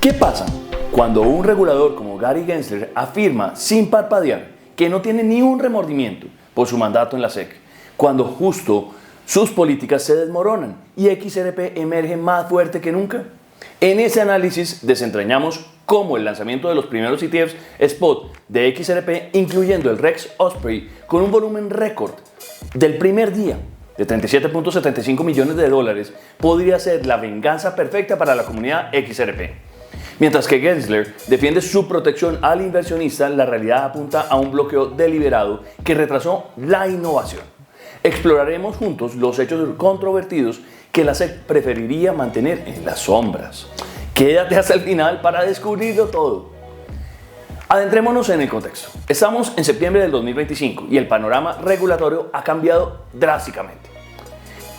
¿Qué pasa cuando un regulador como Gary Gensler afirma sin parpadear que no tiene ni un remordimiento por su mandato en la SEC, cuando justo sus políticas se desmoronan y XRP emerge más fuerte que nunca? En ese análisis desentrañamos cómo el lanzamiento de los primeros ETFs spot de XRP, incluyendo el Rex Osprey, con un volumen récord del primer día de 37.75 millones de dólares, podría ser la venganza perfecta para la comunidad XRP. Mientras que Gensler defiende su protección al inversionista, la realidad apunta a un bloqueo deliberado que retrasó la innovación. Exploraremos juntos los hechos controvertidos que la SEC preferiría mantener en las sombras. Quédate hasta el final para descubrirlo todo. Adentrémonos en el contexto. Estamos en septiembre del 2025 y el panorama regulatorio ha cambiado drásticamente.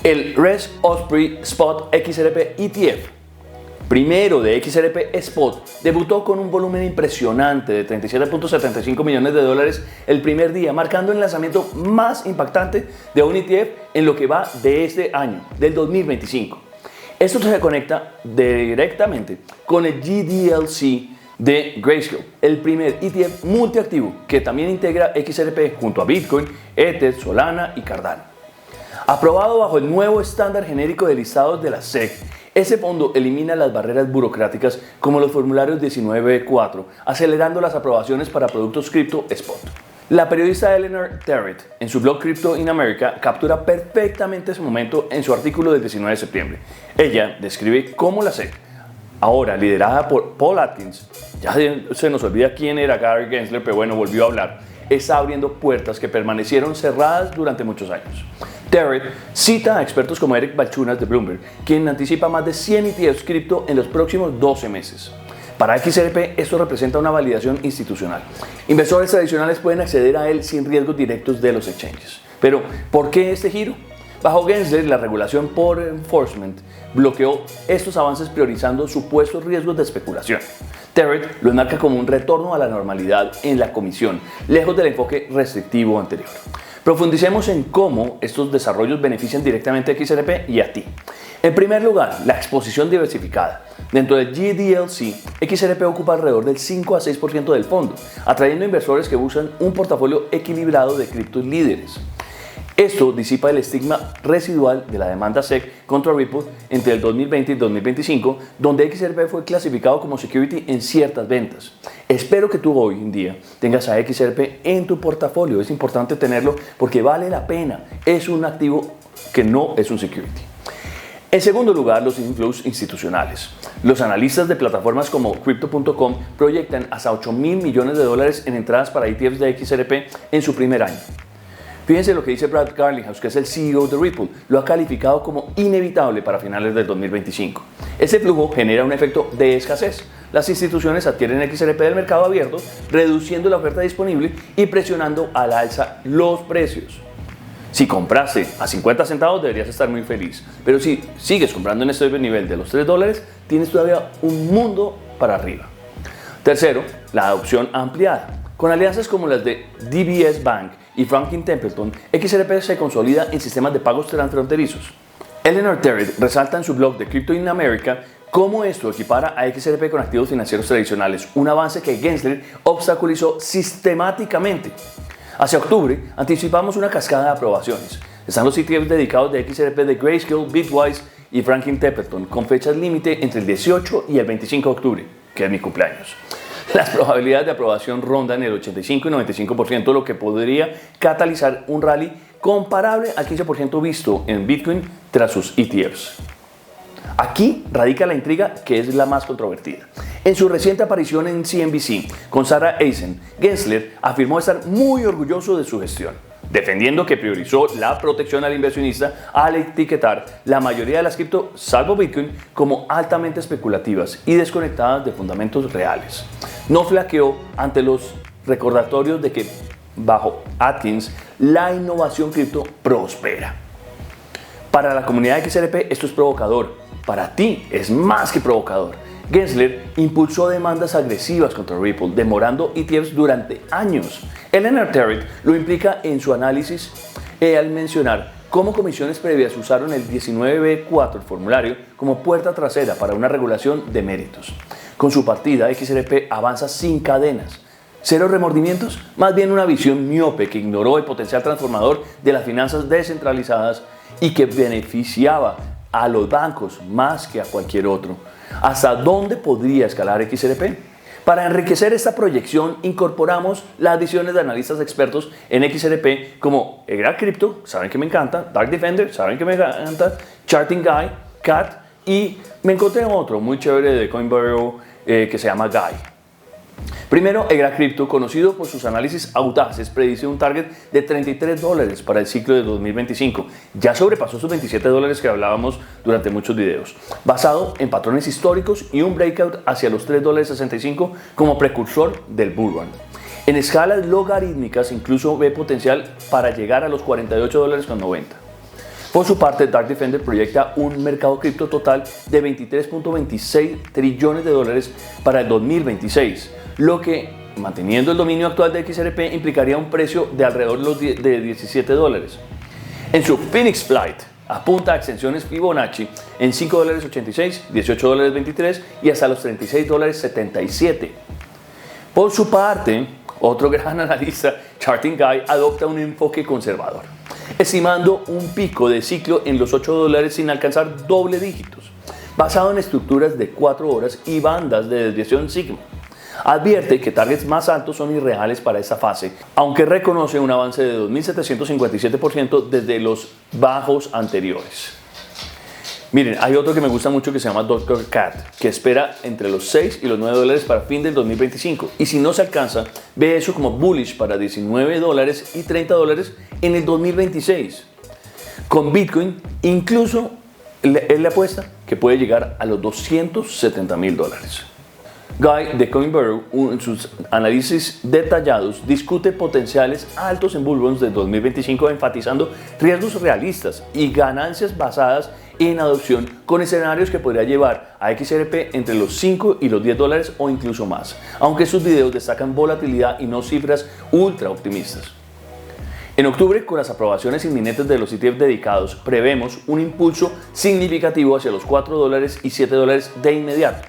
El Rex Osprey Spot XRP ETF, primero de XRP Spot, debutó con un volumen impresionante de 37.75 millones de dólares el primer día, marcando el lanzamiento más impactante de un ETF en lo que va de este año, del 2025. Esto se conecta directamente con el GDLC de Grayscale, el primer ETF multiactivo que también integra XRP junto a Bitcoin, Ether, Solana y Cardano. Aprobado bajo el nuevo estándar genérico de listados de la SEC, ese fondo elimina las barreras burocráticas como los formularios 19B4, acelerando las aprobaciones para productos cripto spot. La periodista Eleanor Terrett, en su blog Crypto in America, captura perfectamente ese momento en su artículo del 19 de septiembre. Ella describe cómo la SEC, ahora liderada por Paul Atkins, ya se nos olvida quién era Gary Gensler, pero bueno, volvió a hablar, está abriendo puertas que permanecieron cerradas durante muchos años. Terrett cita a expertos como Eric Balchunas de Bloomberg, quien anticipa más de 100 ETFs cripto en los próximos 12 meses. Para XRP esto representa una validación institucional. Inversores tradicionales pueden acceder a él sin riesgos directos de los exchanges. Pero, ¿por qué este giro? Bajo Gensler, la regulación por enforcement bloqueó estos avances priorizando supuestos riesgos de especulación. Terrett lo enmarca como un retorno a la normalidad en la comisión, lejos del enfoque restrictivo anterior. Profundicemos en cómo estos desarrollos benefician directamente a XRP y a ti. En primer lugar, la exposición diversificada. Dentro del GDLC, XRP ocupa alrededor del 5 a 6% del fondo, atrayendo inversores que buscan un portafolio equilibrado de criptos líderes. Esto disipa el estigma residual de la demanda SEC contra Ripple entre el 2020 y 2025, donde XRP fue clasificado como security en ciertas ventas. Espero que tú hoy en día tengas a XRP en tu portafolio. Es importante tenerlo porque vale la pena. Es un activo que no es un security. En segundo lugar, los inflows institucionales. Los analistas de plataformas como Crypto.com proyectan hasta 8.000 millones de dólares en entradas para ETFs de XRP en su primer año. Fíjense lo que dice Brad Garlinghouse, que es el CEO de Ripple. Lo ha calificado como inevitable para finales del 2025. Ese flujo genera un efecto de escasez. Las instituciones adquieren XRP del mercado abierto, reduciendo la oferta disponible y presionando al alza los precios. Si compraste a 50 centavos deberías estar muy feliz, pero si sigues comprando en este nivel de los $3, tienes todavía un mundo para arriba. Tercero, la adopción ampliada. Con alianzas como las de DBS Bank y Franklin Templeton, XRP se consolida en sistemas de pagos transfronterizos. Eleanor Terrett resalta en su blog de Crypto in America cómo esto equipara a XRP con activos financieros tradicionales, un avance que Gensler obstaculizó sistemáticamente. Hacia octubre, anticipamos una cascada de aprobaciones. Están los ETFs dedicados de XRP de Grayscale, Bitwise y Franklin Templeton, con fechas límite entre el 18 y el 25 de octubre, que es mi cumpleaños. Las probabilidades de aprobación rondan el 85 y 95%, lo que podría catalizar un rally comparable al 15% visto en Bitcoin tras sus ETFs. Aquí radica la intriga que es la más controvertida. En su reciente aparición en CNBC con Sarah Eisen, Gensler afirmó estar muy orgulloso de su gestión, defendiendo que priorizó la protección al inversionista al etiquetar la mayoría de las cripto, salvo Bitcoin, como altamente especulativas y desconectadas de fundamentos reales. No flaqueó ante los recordatorios de que, bajo Atkins, la innovación cripto prospera. Para la comunidad XRP esto es provocador, para ti es más que provocador. Gensler impulsó demandas agresivas contra Ripple, demorando ETFs durante años. Eleanor Terrett lo implica en su análisis al mencionar cómo comisiones previas usaron el 19B4, el formulario, como puerta trasera para una regulación de méritos. Con su partida, XRP avanza sin cadenas. ¿Cero remordimientos? Más bien una visión miope que ignoró el potencial transformador de las finanzas descentralizadas y que beneficiaba a los bancos más que a cualquier otro. ¿Hasta dónde podría escalar XRP? Para enriquecer esta proyección, incorporamos las visiones de analistas expertos en XRP como Egra Crypto, saben que me encanta, Dark Defender, saben que me encanta, Charting Guy, Cat, y me encontré otro muy chévere de Coinbaro que se llama Guy. Primero, Egra Crypto, conocido por sus análisis audaces, predice un target de $33 para el ciclo de 2025. Ya sobrepasó sus $27 que hablábamos durante muchos videos, basado en patrones históricos y un breakout hacia los $3.65 como precursor del bull run. En escalas logarítmicas incluso ve potencial para llegar a los $48.90. Por su parte, Dark Defender proyecta un mercado cripto total de $23.26 trillones para el 2026, lo que, manteniendo el dominio actual de XRP, implicaría un precio de alrededor de $17. En su Phoenix Flight, apunta a extensiones Fibonacci en $5.86, $18.23 y hasta los $36.77. Por su parte, otro gran analista, Charting Guy, adopta un enfoque conservador, estimando un pico de ciclo en los $8 sin alcanzar doble dígitos, basado en estructuras de 4 horas y bandas de desviación sigma. Advierte que targets más altos son irreales para esta fase, aunque reconoce un avance de 2.757% desde los bajos anteriores. Miren, hay otro que me gusta mucho que se llama Dr. Cat, que espera entre los $6 y los $9 para fin del 2025. Y si no se alcanza, ve eso como bullish para $19 y $30 en el 2026. Con Bitcoin, incluso él le apuesta que puede llegar a los $270.000. Guy de Coinbaro, en sus análisis detallados, discute potenciales altos en bull runs de 2025, enfatizando riesgos realistas y ganancias basadas en adopción, con escenarios que podría llevar a XRP entre los $5 y los $10 o incluso más, aunque sus videos destacan volatilidad y no cifras ultra optimistas. En octubre, con las aprobaciones inminentes de los ETF dedicados, prevemos un impulso significativo hacia los $4 y $7 de inmediato.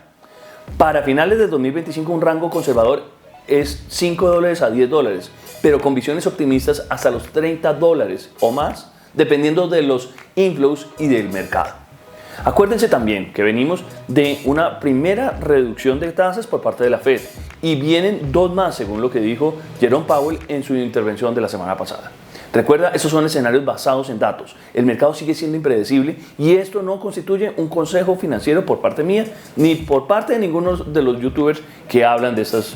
Para finales del 2025, un rango conservador es $5 a $10, pero con visiones optimistas hasta los $30 o más, dependiendo de los inflows y del mercado. Acuérdense también que venimos de una primera reducción de tasas por parte de la Fed y vienen dos más, según lo que dijo Jerome Powell en su intervención de la semana pasada. Recuerda, esos son escenarios basados en datos. El mercado sigue siendo impredecible y esto no constituye un consejo financiero por parte mía ni por parte de ninguno de los youtubers que hablan de estos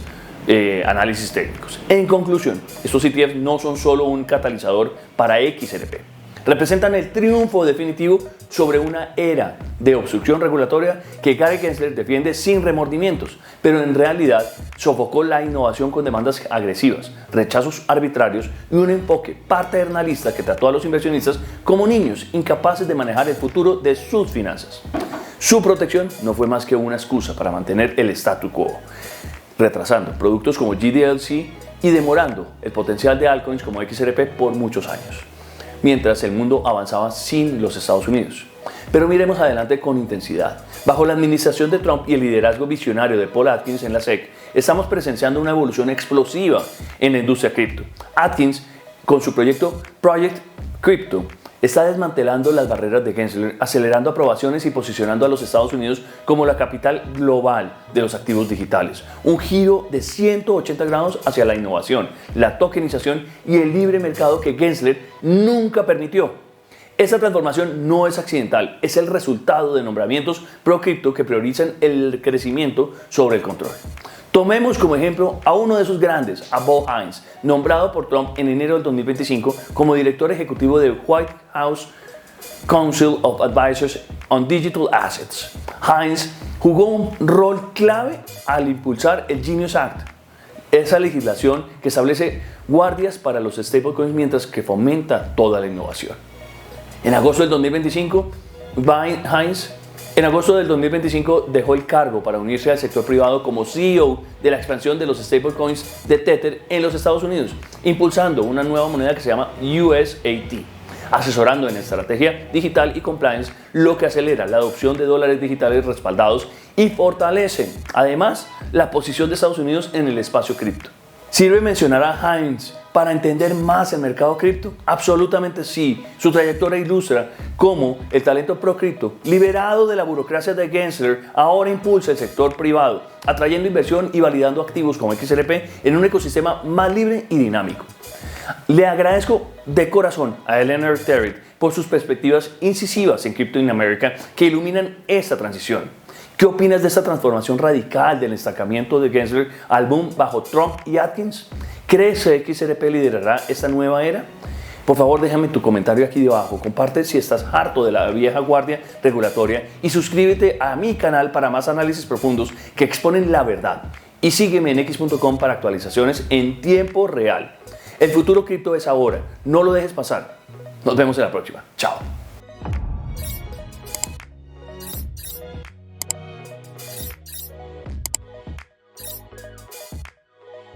análisis técnicos. En conclusión, estos ETFs no son solo un catalizador para XRP. Representan el triunfo definitivo sobre una era de obstrucción regulatoria que Gary Gensler defiende sin remordimientos, pero en realidad sofocó la innovación con demandas agresivas, rechazos arbitrarios y un enfoque paternalista que trató a los inversionistas como niños incapaces de manejar el futuro de sus finanzas. Su protección no fue más que una excusa para mantener el statu quo, retrasando productos como GDLC y demorando el potencial de altcoins como XRP por muchos años, mientras el mundo avanzaba sin los Estados Unidos. Pero miremos adelante con intensidad. Bajo la administración de Trump y el liderazgo visionario de Paul Atkins en la SEC, estamos presenciando una evolución explosiva en la industria cripto. Atkins, con su proyecto Project Crypto, está desmantelando las barreras de Gensler, acelerando aprobaciones y posicionando a los Estados Unidos como la capital global de los activos digitales. Un giro de 180 grados hacia la innovación, la tokenización y el libre mercado que Gensler nunca permitió. Esta transformación no es accidental, es el resultado de nombramientos pro-cripto que priorizan el crecimiento sobre el control. Tomemos como ejemplo a uno de esos grandes, a Bo Hines, nombrado por Trump en enero del 2025 como director ejecutivo de White House Council of Advisors on Digital Assets. Hines jugó un rol clave al impulsar el Genius Act, esa legislación que establece guardias para los stablecoins mientras que fomenta toda la innovación. En agosto del 2025, Hines dejó el cargo para unirse al sector privado como CEO de la expansión de los stablecoins de Tether en los Estados Unidos, impulsando una nueva moneda que se llama USAT. asesorando en estrategia digital y compliance, lo que acelera la adopción de dólares digitales respaldados y fortalece, además, la posición de Estados Unidos en el espacio cripto. ¿Sirve mencionar a Heinz para entender más el mercado cripto? Absolutamente sí. Su trayectoria ilustra cómo el talento pro cripto, liberado de la burocracia de Gensler, ahora impulsa el sector privado, atrayendo inversión y validando activos como XRP en un ecosistema más libre y dinámico. Le agradezco de corazón a Eleanor Territ por sus perspectivas incisivas en Crypto in America que iluminan esta transición. ¿Qué opinas de esta transformación radical del estancamiento de Gensler al boom bajo Trump y Atkins? ¿Crees que XRP liderará esta nueva era? Por favor, déjame tu comentario aquí debajo. Comparte si estás harto de la vieja guardia regulatoria y suscríbete a mi canal para más análisis profundos que exponen la verdad. Y sígueme en x.com para actualizaciones en tiempo real. El futuro cripto es ahora. No lo dejes pasar. Nos vemos en la próxima. Chao.